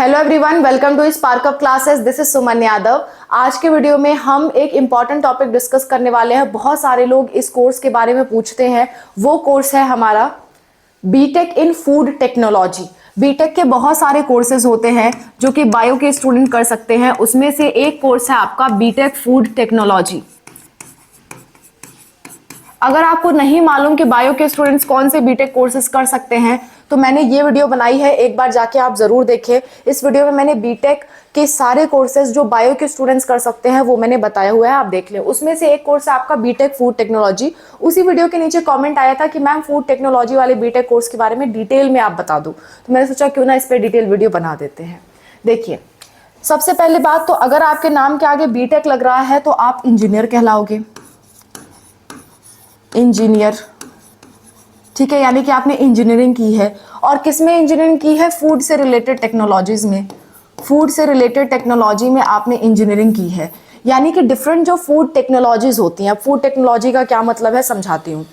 Hello everyone, welcome to Spark Up classes. This is Suman Yadav. आज के video में हम एक इम्पॉर्टेंट टॉपिक डिस्कस करने वाले हैं। बहुत सारे लोग इस कोर्स के बारे में पूछते हैं। वो कोर्स है हमारा BTech in food technology. BTech के बहुत सारे कोर्सेज होते हैं जो कि बायो के स्टूडेंट कर सकते हैं। उसमें से एक कोर्स है आपका बीटेक फूड टेक्नोलॉजी। अगर आपको नहीं मालूम कि बायो के स्टूडेंट्स कौन से बीटेक कोर्सेज कर सकते हैं तो मैंने ये वीडियो बनाई है, एक बार जाके आप जरूर देखें। इस वीडियो में मैंने बीटेक के सारे कोर्सेज जो बायो के स्टूडेंट्स कर सकते हैं वो मैंने बताया हुआ है, आप देख लें। उसमें से एक कोर्स है आपका बीटेक फूड टेक्नोलॉजी। उसी वीडियो के नीचे कमेंट आया था कि मैम फूड टेक्नोलॉजी वाले बीटेक कोर्स के बारे में डिटेल में आप बता दो, तो मैंने सोचा क्यों ना इस पर डिटेल वीडियो बना देते हैं। देखिए, सबसे पहले बात तो अगर आपके नाम के आगे बीटेक लग रहा है तो आप इंजीनियर कहलाओगे। इंजीनियर, ठीक है, यानी कि आपने इंजीनियरिंग की है। और किस में इंजीनियरिंग की है? फूड से रिलेटेड टेक्नोलॉजीज में। फूड से रिलेटेड टेक्नोलॉजी में आपने इंजीनियरिंग की है। यानी कि डिफरेंट जो फूड टेक्नोलॉजीज होती हैं। फूड टेक्नोलॉजी का क्या मतलब है समझाती हूँ।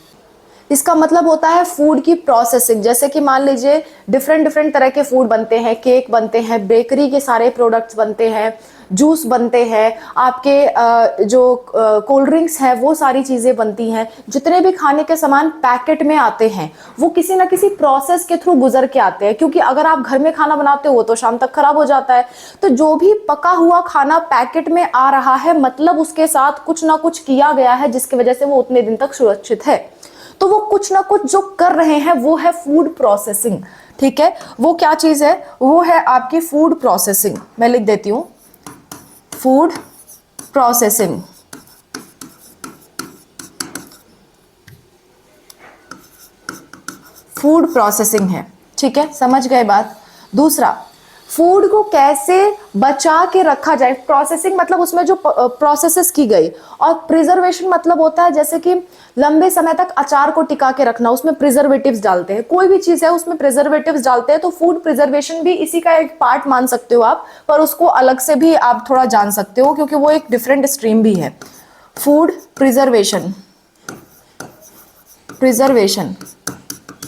इसका मतलब होता है फूड की प्रोसेसिंग। जैसे कि मान लीजिए डिफरेंट तरह के फूड बनते हैं, केक बनते हैं, बेकरी के सारे प्रोडक्ट्स बनते हैं, जूस बनते हैं, आपके जो कोल्ड ड्रिंक्स है वो सारी चीज़ें बनती हैं। जितने भी खाने के सामान पैकेट में आते हैं वो किसी ना किसी प्रोसेस के थ्रू गुजर के आते हैं, क्योंकि अगर आप घर में खाना बनाते हो वो तो शाम तक खराब हो जाता है। तो जो भी पका हुआ खाना पैकेट में आ रहा है मतलब उसके साथ कुछ ना कुछ किया गया है जिसकी वजह से वो उतने दिन तक सुरक्षित है। तो वो कुछ ना कुछ जो कर रहे हैं वो है फूड प्रोसेसिंग। ठीक है, वो क्या चीज है? वो है आपकी फूड प्रोसेसिंग। मैं लिख देती हूं, फूड प्रोसेसिंग। फूड प्रोसेसिंग है, ठीक है, समझ गए बात। दूसरा, फूड को कैसे बचा के रखा जाए। प्रोसेसिंग मतलब उसमें जो प्रोसेसेस की गई। और प्रिजर्वेशन मतलब होता है जैसे कि लंबे समय तक अचार को टिका के रखना, उसमें प्रिजर्वेटिव्स डालते हैं। कोई भी चीज है उसमें प्रिजर्वेटिव्स डालते हैं, तो फूड प्रिजर्वेशन भी इसी का एक पार्ट मान सकते हो आप, पर उसको अलग से भी आप थोड़ा जान सकते हो क्योंकि वो एक डिफरेंट स्ट्रीम भी है। फूड प्रिजर्वेशन, प्रिजर्वेशन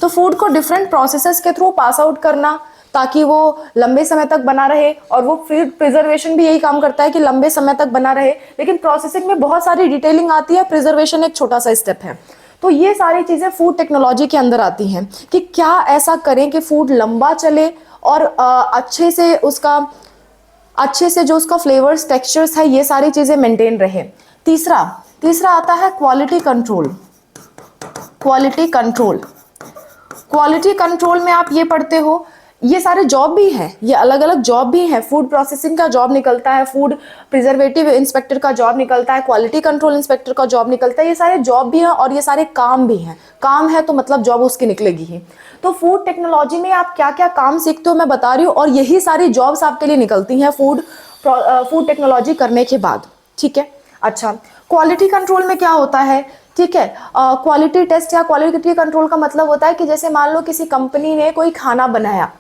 तो फूड को डिफरेंट प्रोसेसेस के थ्रू पास आउट करना ताकि वो लंबे समय तक बना रहे। और वो फूड प्रिजर्वेशन भी यही काम करता है कि लंबे समय तक बना रहे, लेकिन प्रोसेसिंग में बहुत सारी डिटेलिंग आती है, प्रिजर्वेशन एक छोटा सा स्टेप है। तो ये सारी चीजें फूड टेक्नोलॉजी के अंदर आती हैं कि क्या ऐसा करें कि फूड लंबा चले और अच्छे से जो उसका फ्लेवर्स, टेक्सचर्स है, ये सारी चीजें मेंटेन रहे। तीसरा आता है quality control. Quality control, quality control में आप ये पढ़ते हो, ये सारे जॉब भी हैं, ये अलग अलग जॉब भी हैं। फूड प्रोसेसिंग का जॉब निकलता है, फूड प्रिजर्वेटिव इंस्पेक्टर का जॉब निकलता है, क्वालिटी कंट्रोल इंस्पेक्टर का जॉब निकलता है। ये सारे जॉब भी हैं और ये सारे काम भी हैं। काम है तो मतलब जॉब उसकी निकलेगी ही। तो फूड टेक्नोलॉजी में आप क्या क्या काम सीखते हो मैं बता रही हूँ, और यही सारी जॉब्स आपके लिए निकलती हैं फूड टेक्नोलॉजी करने के बाद। ठीक है, अच्छा, क्वालिटी कंट्रोल में क्या होता है? ठीक है, क्वालिटी टेस्ट या क्वालिटी कंट्रोल का मतलब होता है कि जैसे मान लो किसी कंपनी ने कोई खाना बनाया,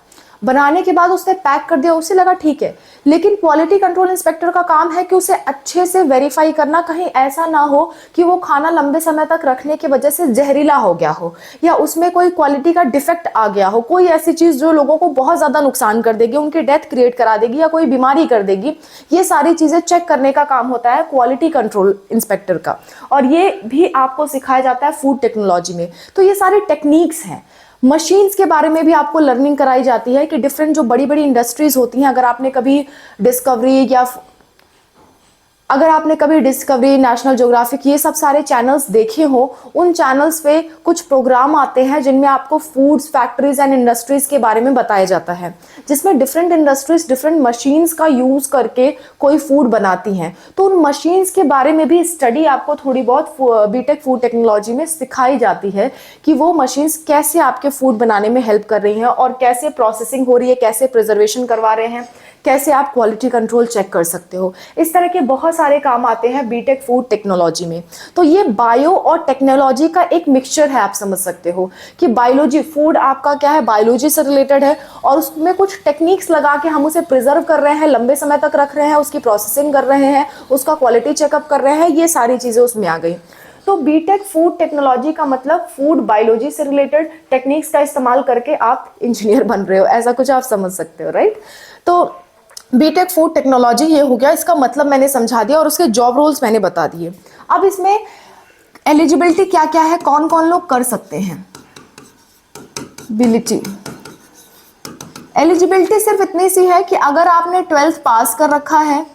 बनाने के बाद उसने पैक कर दिया, उसे लगा ठीक है, लेकिन क्वालिटी कंट्रोल इंस्पेक्टर का काम है कि उसे अच्छे से वेरीफाई करना, कहीं ऐसा ना हो कि वो खाना लंबे समय तक रखने की वजह से जहरीला हो गया हो या उसमें कोई क्वालिटी का डिफेक्ट आ गया हो, कोई ऐसी चीज जो लोगों को बहुत ज्यादा नुकसान कर देगी, उनकी डेथ क्रिएट करा देगी या कोई बीमारी कर देगी। ये सारी चीजें चेक करने का काम होता है क्वालिटी कंट्रोल इंस्पेक्टर का, और ये भी आपको सिखाया जाता है फूड टेक्नोलॉजी में। तो ये सारी टेक्निक्स हैं। मशीन्स के बारे में भी आपको लर्निंग कराई जाती है कि डिफरेंट जो बड़ी बड़ी इंडस्ट्रीज होती हैं, अगर आपने कभी डिस्कवरी, नेशनल ज्योग्राफिक, ये सब सारे चैनल्स देखे हो, उन चैनल्स पे कुछ प्रोग्राम आते हैं जिनमें आपको फूड्स, फैक्ट्रीज एंड इंडस्ट्रीज के बारे में बताया जाता है, जिसमें डिफरेंट इंडस्ट्रीज डिफरेंट मशीन्स का यूज करके कोई फूड बनाती हैं। तो उन मशीन्स के बारे में भी स्टडी आपको थोड़ी बहुत बीटेक फूड टेक्नोलॉजी में सिखाई जाती है कि वो मशीन्स कैसे आपके फूड बनाने में हेल्प कर रही हैं और कैसे प्रोसेसिंग हो रही है, कैसे प्रिजर्वेशन करवा रहे हैं, कैसे आप क्वालिटी कंट्रोल चेक कर सकते हो। इस तरह के बहुत सारे काम आते हैं बीटेक फूड टेक्नोलॉजी में। तो ये बायो और टेक्नोलॉजी का एक मिक्सचर है, आप समझ सकते हो कि बायोलॉजी, फूड आपका क्या है, बायोलॉजी से रिलेटेड है, और उसमें कुछ टेक्निक्स लगा के हम उसे प्रिजर्व कर रहे हैं, लंबे समय तक रख रहे हैं, उसकी प्रोसेसिंग कर रहे हैं, उसका क्वालिटी चेकअप कर रहे हैं, ये सारी चीजें उसमें आ गई। तो बीटेक फूड टेक्नोलॉजी का मतलब फूड बायोलॉजी से रिलेटेड टेक्निक्स का इस्तेमाल करके आप इंजीनियर बन रहे हो, ऐसा कुछ आप समझ सकते हो, राइट। तो बीटेक फूड टेक्नोलॉजी ये हो गया, इसका मतलब मैंने समझा दिया और उसके जॉब रोल्स मैंने बता दिए। अब इसमें एलिजिबिलिटी क्या क्या है, कौन कौन लोग कर सकते हैं। एलिजिबिलिटी सिर्फ इतनी सी है कि अगर आपने 12th पास कर रखा है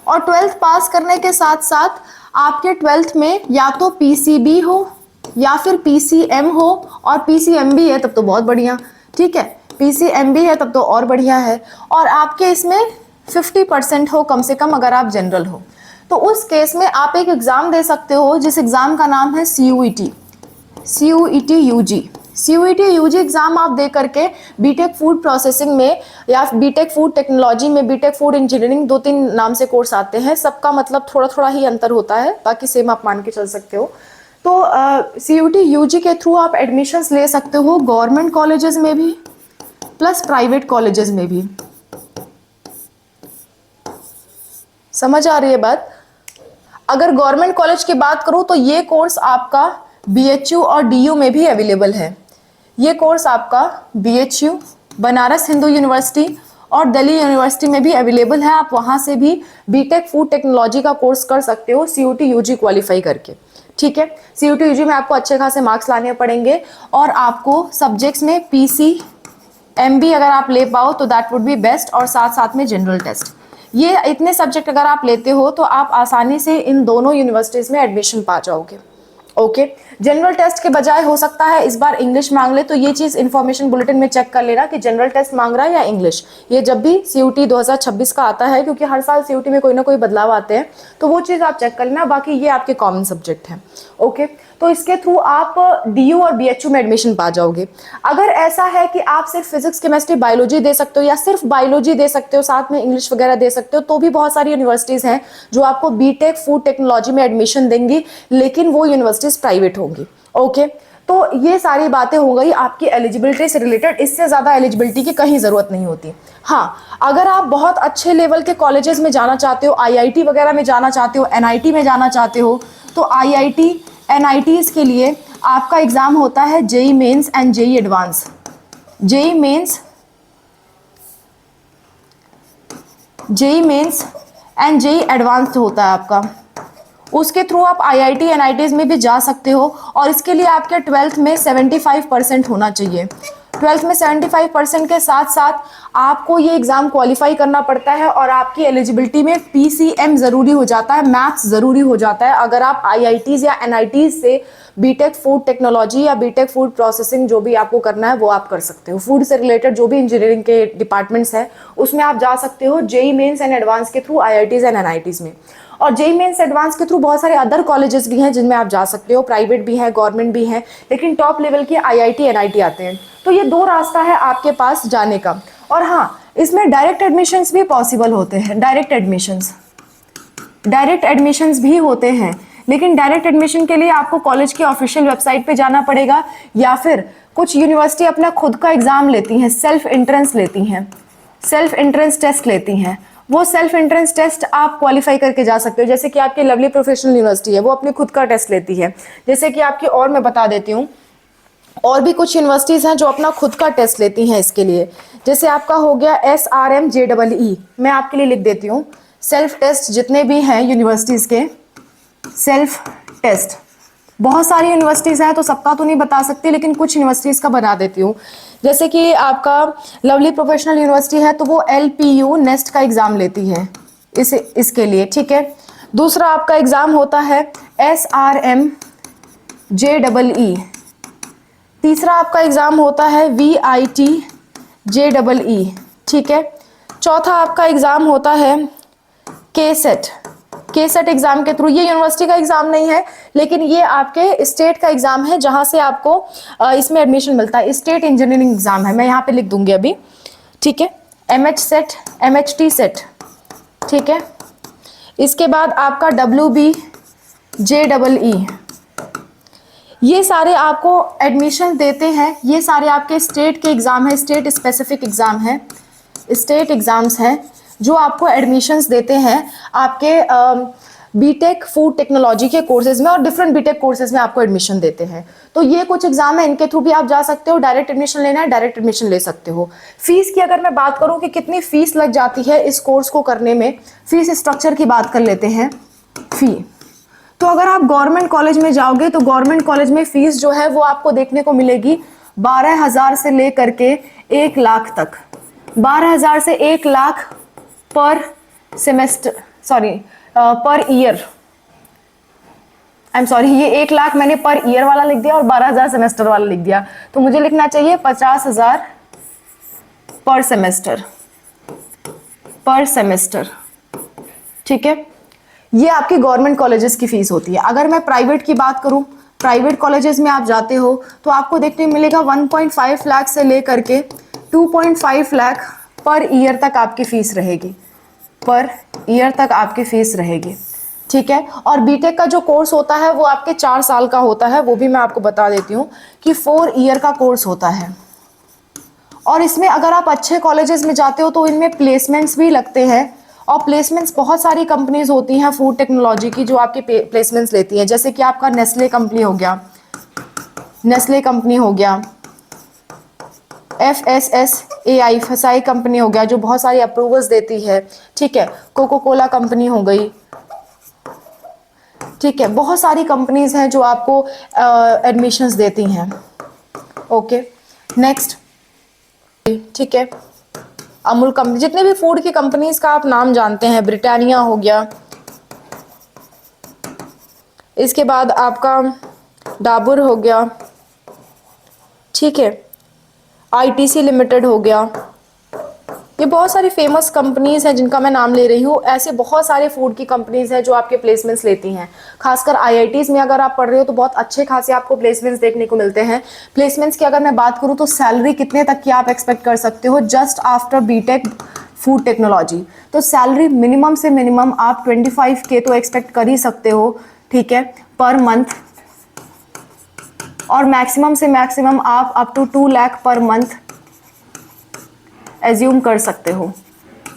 और 12th पास करने के साथ साथ आपके 12th में या तो पीसीबी हो या फिर पीसीएम हो, और पीसीएमबी है तब तो बहुत बढ़िया, ठीक है, पीसीएमबी है तब तो और बढ़िया है, और आपके इसमें 50% हो कम से कम अगर आप जनरल हो, तो उस केस में आप एक एग्ज़ाम दे सकते हो जिस एग्ज़ाम का नाम है CUET UG. CUET UG exam आप दे करके बीटेक फूड प्रोसेसिंग में या बीटेक फूड टेक्नोलॉजी में, बीटेक फूड इंजीनियरिंग, 2-3 नाम से कोर्स आते हैं, सबका मतलब थोड़ा थोड़ा ही अंतर होता है, बाकी सेम आप मान के चल सकते हो। तो CUET यूजी के थ्रू आप एडमिशन्स ले सकते हो गवर्नमेंट कॉलेजेस में भी प्लस प्राइवेट कॉलेजेस में भी। समझ आ रही है बात। अगर गवर्नमेंट कॉलेज की बात करूं तो ये कोर्स आपका BHU और DU में भी अवेलेबल है। ये कोर्स आपका BHU, बनारस हिंदू यूनिवर्सिटी और दिल्ली यूनिवर्सिटी में भी अवेलेबल है। आप वहाँ से भी बीटेक फूड टेक्नोलॉजी का कोर्स कर सकते हो CUET यूजी क्वालिफाई करके, ठीक है। CUET यूजी में आपको अच्छे खासे मार्क्स लाने पड़ेंगे और आपको सब्जेक्ट्स में PCMB अगर आप ले पाओ तो दैट वुड बी बेस्ट, और साथ साथ में जनरल टेस्ट। ये इतने सब्जेक्ट अगर आप लेते हो तो आप आसानी से इन दोनों यूनिवर्सिटीज़ में एडमिशन पा जाओगे। ओके, जनरल टेस्ट के बजाय हो सकता है इस बार इंग्लिश मांग ले, तो ये चीज़ इन्फॉर्मेशन बुलेटिन में चेक कर लेना कि जनरल टेस्ट मांग रहा है या इंग्लिश। ये जब भी CUET 2026 का आता है, क्योंकि हर साल CUET में कोई ना कोई बदलाव आते हैं, तो वो चीज़ आप चेक कर लेना। बाकी ये आपके कॉमन सब्जेक्ट हैं। ओके, तो इसके थ्रू आप DU और BHU में एडमिशन पा जाओगे। अगर ऐसा है कि आप सिर्फ फिजिक्स, केमिस्ट्री, बायोलॉजी दे सकते हो या सिर्फ बायोलॉजी दे सकते हो, साथ में इंग्लिश वगैरह दे सकते हो, तो भी बहुत सारी यूनिवर्सिटीज़ हैं जो आपको बीटेक फूड टेक्नोलॉजी में एडमिशन देंगी, लेकिन वो यूनिवर्सिटीज़ प्राइवेट होंगी। ओके, तो ये सारी बातें हो गई आपकी एलिजिबिलिटी से रिलेटेड। इससे ज़्यादा एलिजिबिलिटी की कहीं ज़रूरत नहीं होती। हाँ, अगर आप बहुत अच्छे लेवल के कॉलेजेस में जाना चाहते हो, IIT वगैरह में जाना चाहते हो, NIT में जाना चाहते हो, तो IIT NITs के लिए आपका एग्ज़ाम होता है JEE Mains and JEE advance. JEE Mains and JEE advance होता है आपका। उसके थ्रू आप IIT NITs में भी जा सकते हो, और इसके लिए आपके 12th में 75% होना चाहिए। 12th में 75% के साथ साथ आपको ये एग्ज़ाम क्वालिफाई करना पड़ता है, और आपकी एलिजिबिलिटी में PCM ज़रूरी हो जाता है, मैथ्स ज़रूरी हो जाता है। अगर आप IITs या NITs से बीटेक फूड टेक्नोलॉजी या बीटेक फूड प्रोसेसिंग जो भी आपको करना है वो आप कर सकते हो। फूड से रिलेटेड जो भी इंजीनियरिंग के डिपार्टमेंट्स हैं उसमें आप जा सकते हो JEE मेंस एंड एडवांस के थ्रू IITs एंड NITs में। और JEE मेंस एडवांस के थ्रू बहुत सारे अदर कॉलेजेस भी हैं जिनमें आप जा सकते हो, प्राइवेट भी हैं, गवर्नमेंट भी हैं, लेकिन टॉप लेवल के IIT NIT आते हैं। तो ये 2 रास्ता है आपके पास जाने का। और हाँ, इसमें डायरेक्ट एडमिशन्स भी पॉसिबल होते हैं। डायरेक्ट एडमिशन्स भी होते हैं, लेकिन डायरेक्ट एडमिशन के लिए आपको कॉलेज की ऑफिशियल वेबसाइट पे जाना पड़ेगा, या फिर कुछ यूनिवर्सिटी अपना खुद का एग्ज़ाम लेती हैं, सेल्फ एंट्रेंस लेती हैं, सेल्फ एंट्रेंस टेस्ट लेती हैं। वो सेल्फ एंट्रेंस टेस्ट आप क्वालिफाई करके जा सकते हो। जैसे कि आपकी लवली प्रोफेशनल यूनिवर्सिटी है, वो अपने खुद का टेस्ट लेती है। जैसे कि आपकी, और मैं बता देती हूँ, और भी कुछ यूनिवर्सिटीज़ हैं जो अपना खुद का टेस्ट लेती हैं इसके लिए। जैसे आपका हो गया SRMJEE, मैं आपके लिए लिख देती हूँ। सेल्फ टेस्ट जितने भी हैं यूनिवर्सिटीज़ के, सेल्फ टेस्ट बहुत सारी यूनिवर्सिटीज़ हैं, तो सबका तो नहीं बता सकती, लेकिन कुछ यूनिवर्सिटीज़ का बता देती हूँ। जैसे कि आपका लवली प्रोफेशनल यूनिवर्सिटी है, तो वो LPU नेस्ट का एग्ज़ाम लेती है इसके लिए, ठीक है। दूसरा आपका एग्ज़ाम होता है SRMJEE। तीसरा आपका एग्ज़ाम होता है VITJEE, ठीक है। चौथा आपका एग्ज़ाम होता है KSET एग्ज़ाम के थ्रू। ये यूनिवर्सिटी का एग्ज़ाम नहीं है, लेकिन ये आपके स्टेट का एग्ज़ाम है, जहाँ से आपको इसमें एडमिशन मिलता है। स्टेट इंजीनियरिंग एग्ज़ाम है, मैं यहाँ पे लिख दूंगी अभी, ठीक है। MHSET, MHT सेट, ठीक है। इसके बाद आपका WBJEE। ये सारे आपको एडमिशन देते हैं, ये सारे आपके स्टेट के एग्ज़ाम हैं, स्टेट स्पेसिफिक एग्ज़ाम है, स्टेट एग्ज़ाम्स हैं जो आपको एडमिशन्स देते हैं आपके बीटेक फूड टेक्नोलॉजी के कोर्सेज में और डिफरेंट बीटेक कोर्सेज में आपको एडमिशन देते हैं। तो ये कुछ एग्जाम है, इनके थ्रू भी आप जा सकते हो। डायरेक्ट एडमिशन लेना है, डायरेक्ट एडमिशन ले सकते हो। फीस की अगर मैं बात करूं कि कितनी फीस लग जाती है इस कोर्स को करने में, फीस स्ट्रक्चर की बात कर लेते हैं। फी तो अगर आप गवर्नमेंट कॉलेज में जाओगे तो गवर्नमेंट कॉलेज में फीस जो है वो आपको देखने को मिलेगी 12,000 से लेकर के 1 लाख तक। 12,000 से 1 लाख पर semester, sorry per year, I am sorry, ये 1 लाख मैंने पर ईयर वाला लिख दिया और 12,000 सेमेस्टर वाला लिख दिया, तो मुझे लिखना चाहिए 50,000 पर सेमेस्टर, पर सेमेस्टर। ठीक है, ये आपकी गवर्नमेंट कॉलेजेस की फीस होती है। अगर मैं प्राइवेट की बात करूं, प्राइवेट कॉलेजेस में आप जाते हो तो आपको देखने को मिलेगा 1.5 लाख से लेकर के 2.5 लाख पर ईयर तक आपकी फीस रहेगी, पर ईयर तक आपकी फीस रहेगी। ठीक है, और बीटेक का जो कोर्स होता है वो आपके 4 साल का होता है, वो भी मैं आपको बता देती हूँ कि 4 ईयर का कोर्स होता है। और इसमें अगर आप अच्छे कॉलेजेस में जाते हो तो इनमें प्लेसमेंट्स भी लगते हैं, और प्लेसमेंट्स बहुत सारी कंपनीज होती हैं फूड टेक्नोलॉजी की जो आपके प्लेसमेंट्स लेती हैं, जैसे कि आपका नेस्ले कंपनी हो गया, नेस्ले कंपनी हो गया, FSSAI फसाई कंपनी हो गया जो बहुत सारी अप्रूवल्स देती है। ठीक है, कोको कोला कंपनी हो गई। ठीक है, बहुत सारी कंपनीज हैं जो आपको एडमिशंस देती हैं। Okay, next. ठीक है, अमूल कंपनी, जितने भी फूड की कंपनीज का आप नाम जानते हैं, ब्रिटानिया हो गया, इसके बाद आपका डाबर हो गया। ठीक है, ITC लिमिटेड हो गया, ये बहुत सारी फेमस कंपनीज हैं जिनका मैं नाम ले रही हूँ। ऐसे बहुत सारे फूड की कंपनीज हैं जो आपके प्लेसमेंट्स लेती हैं। खासकर IITs में अगर आप पढ़ रहे हो तो बहुत अच्छे खासे आपको प्लेसमेंट्स देखने को मिलते हैं। प्लेसमेंट्स की अगर मैं बात करूँ तो सैलरी कितने तक की आप एक्सपेक्ट कर सकते हो just after BTech food technology? तो सैलरी मिनिमम से मिनिमम आप 25K तो एक्सपेक्ट कर ही सकते हो। ठीक है, पर मंथ, और मैक्सिमम से मैक्सिमम आप up to 2 lakh per month assume कर सकते हो।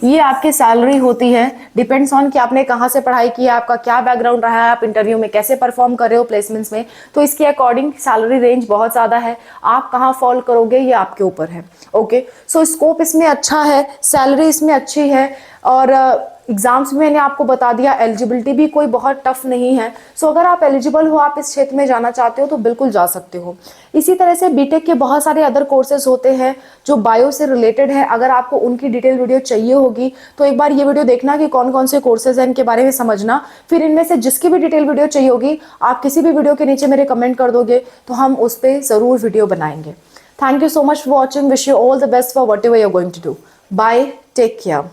ये आपकी सैलरी होती है, डिपेंड्स ऑन कि आपने कहाँ से पढ़ाई की है, आपका क्या बैकग्राउंड रहा है, आप इंटरव्यू में कैसे परफॉर्म कर रहे हो प्लेसमेंट्स में, तो इसके अकॉर्डिंग सैलरी रेंज बहुत ज़्यादा है। आप कहाँ फॉल करोगे ये आपके ऊपर है। ओके, सो स्कोप इसमें अच्छा है, सैलरी इसमें अच्छी है, और एग्जाम्स में मैंने आपको बता दिया, एलिजिबिलिटी भी कोई बहुत टफ नहीं है। सो अगर आप एलिजिबल हो, आप इस क्षेत्र में जाना चाहते हो तो बिल्कुल जा सकते हो। इसी तरह से बीटेक के बहुत सारे अदर कोर्सेज होते हैं जो बायो से रिलेटेड है। अगर आपको उनकी डिटेल वीडियो चाहिए होगी तो एक बार ये वीडियो देखना कि कौन कौन से कोर्सेज हैं, इनके बारे में समझना। फिर इनमें से जिसकी भी डिटेल वीडियो चाहिए होगी आप किसी भी वीडियो के नीचे मेरे कमेंट कर दोगे तो हम उस पर ज़रूर वीडियो बनाएंगे। Thank you so much for watching, wish you all the best for what you are going to do. Bye, take care.